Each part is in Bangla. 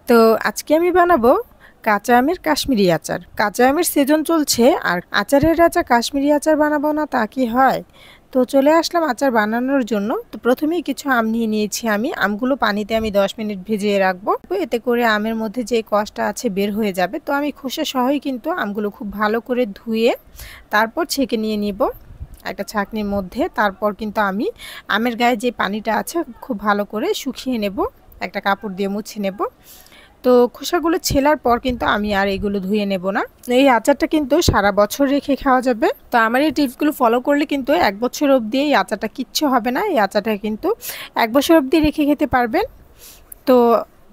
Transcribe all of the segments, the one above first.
তো আজকে আমি বানাবো কাঁচা আমের কাশ্মীরি আচার। কাঁচা আমের সিজন চলছে আর আচারের রাজা কাশ্মীরি আচার বানাবো না তা কি হয়? তো চলে আসলাম আচার বানানোর জন্য। তো প্রথমেই কিছু আম নিয়ে নিয়েছি আমি। আমগুলো পানিতে আমি 10 মিনিট ভিজিয়ে রাখবো। এতে করে আমের মধ্যে যে কষটা আছে বের হয়ে যাবে। তো আমি খোসা সহই কিন্তু আমগুলো খুব ভালো করে ধুয়ে তারপর ছেঁকে নিয়ে নিব একটা ছাঁকনির মধ্যে। তারপর কিন্তু আমি আমের গায়ে যে পানিটা আছে খুব ভালো করে শুকিয়ে নেব, একটা কাপড় দিয়ে মুছে নেব। তো খোসাগুলো ছেলার পর কিন্তু আমি আর এগুলো ধুয়ে নেব না। এই আচারটা কিন্তু সারা বছর রেখে খাওয়া যাবে। তো আমার এই টিপসগুলো ফলো করলে কিন্তু 1 বছর অবধি এই আচারটা কিচ্ছু হবে না। এই আচারটা কিন্তু 1 বছর অবধি রেখে খেতে পারবেন। তো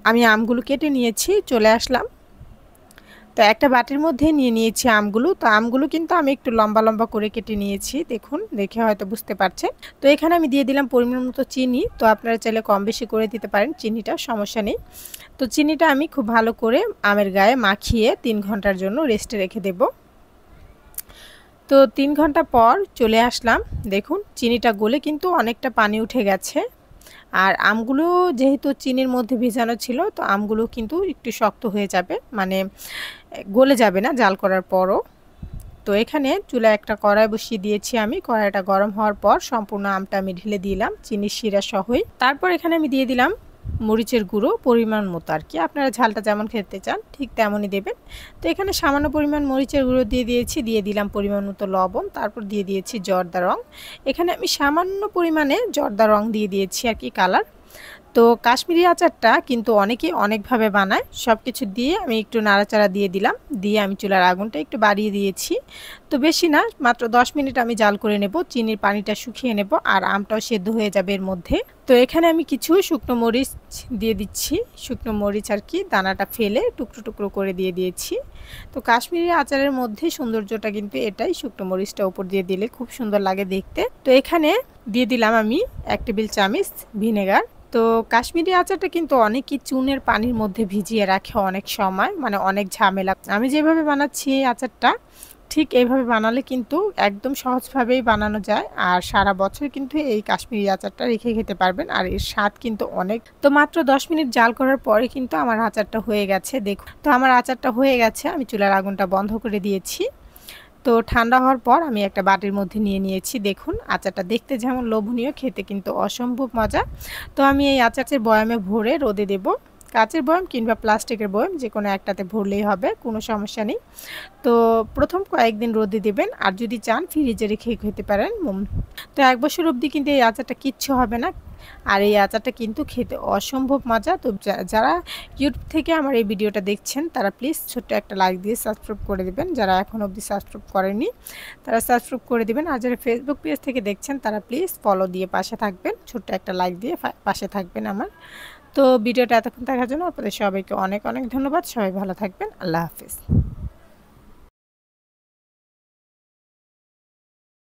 আমি আমগুলো কেটে নিয়েছি, চলে আসলাম। তো একটা বাটির মধ্যে নিয়ে নিয়েছি আমগুলো। তো আমগুলো কিন্তু আমি একটু লম্বা লম্বা করে কেটে নিয়েছি, দেখুন, দেখে হয়তো বুঝতে পারছেন। তো এখানে আমি দিয়ে দিলাম পরিমাণ মতো চিনি। তো আপনারা চাইলে কম বেশি করে দিতে পারেন, চিনিটা সমস্যা নেই। তো চিনিটা আমি খুব ভালো করে আমের গায়ে মাখিয়ে 3 ঘন্টার জন্য রেস্টে রেখে দেব। তো 3 ঘন্টা পর চলে আসলাম, দেখুন চিনিটা গলে কিন্তু অনেকটা পানি উঠে গেছে। আর আমগুলো যেহেতু চিনির মধ্যে ভেজানো ছিল, তো আমগুলো কিন্তু একটু শক্ত হয়ে যাবে, মানে গলে যাবে না জাল করার পরও। তো এখানে চুলায় একটা কড়াই বসিয়ে দিয়েছি আমি। কড়াইটা গরম হওয়ার পর সম্পূর্ণ আমটা আমি ঢেলে দিলাম চিনির শিরা সহই। তারপর এখানে আমি দিয়ে দিলাম মরিচের গুঁড়ো পরিমাণ মতো, আর কি আপনারা ঝালটা যেমন খেতে চান ঠিক তেমনই দেবেন। তো এখানে সামান্য পরিমাণ মরিচের গুঁড়ো দিয়ে দিয়েছি, দিয়ে দিলাম পরিমাণ মতো লবণ, তারপর দিয়ে দিয়েছি জর্দা রং। এখানে আমি সামান্য পরিমাণে জর্দা রং দিয়ে দিয়েছি আর কি, কালার। তো কাশ্মীরি আচারটা কিন্তু অনেকেই অনেকভাবে বানায়। সব কিছু দিয়ে আমি একটু নাড়াচাড়া দিয়ে দিলাম, দিয়ে আমি চুলার আগুনটা একটু বাড়িয়ে দিয়েছি। তো বেশি না, মাত্র 10 মিনিট আমি জাল করে নেব, চিনির পানিটা শুকিয়ে নেব আর আমটাও সেদ্ধ হয়ে যাবে এর মধ্যে। তো এখানে আমি কিছু শুকনো মরিচ দিয়ে দিচ্ছি, শুকনো মরিচ আর কি দানাটা ফেলে টুকরো টুকরো করে দিয়ে দিয়েছি। তো কাশ্মীরি আচারের মধ্যে সৌন্দর্যটা কিন্তু এটাই, শুকনো মরিচটা উপর দিয়ে দিলে খুব সুন্দর লাগে দেখতে। তো এখানে দিয়ে দিলাম আমি 1 টেবিল চামচ ভিনেগার। তো কাশ্মীরি আচারটা কিন্তু অনেকেই চুনের পানির মধ্যে ভিজিয়ে রাখে অনেক সময়, মানে অনেক ঝামেলা। আমি যেভাবে বানাচ্ছি এই আচারটা ঠিক এইভাবে বানালে কিন্তু একদম সহজভাবেই বানানো যায়, আর সারা বছর কিন্তু এই কাশ্মীরি আচারটা রেখে খেতে পারবেন। আর এর স্বাদ কিন্তু অনেক। তো মাত্র 10 মিনিট জাল করার পরে কিন্তু আমার আচারটা হয়ে গেছে, দেখুন। তো আমার আচারটা হয়ে গেছে, আমি চুলার আগুনটা বন্ধ করে দিয়েছি। তো ঠান্ডা হওয়ার পর আমি একটা বাটির মধ্যে নিয়ে নিয়েছি, দেখুন। আচারটা দেখতে যেমন লোভনীয়, খেতে কিন্তু অসম্ভব মজা। তো আমি এই আচারের বয়ামে ভরে রোদে দেব। কাচের বয়াম কিংবা প্লাস্টিকের বয়াম যে কোনো একটাতে ভরলেই হবে, কোনো সমস্যা নেই। তো প্রথম কয়েকদিন রোদে দেবেন, আর যদি চান ফ্রিজে রেখে খেতে পারেন। তো 1 বছর অবধি কিন্তু এই আচারটা কিচ্ছু হবে না। আর এই আচারটা কিন্তু খেতে অসম্ভব মজা। তো যারা ইউটিউব থেকে আমার এই ভিডিওটা দেখছেন তারা প্লিজ ছোট্ট একটা লাইক দিয়ে সাবস্ক্রাইব করে দেবেন। যারা এখন অবধি সাবস্ক্রাইব করেনি তারা সাবস্ক্রাইব করে দেবেন। আর যারা ফেসবুক পেজ থেকে দেখছেন তারা প্লিজ ফলো দিয়ে পাশে থাকবেন, ছোট্ট একটা লাইক দিয়ে পাশে থাকবেন আমার। তো ভিডিওটা এতক্ষণ দেখার জন্য আপনাদের সবাইকে অনেক অনেক ধন্যবাদ। সবাই ভালো থাকবেন। আল্লাহ হাফিজ।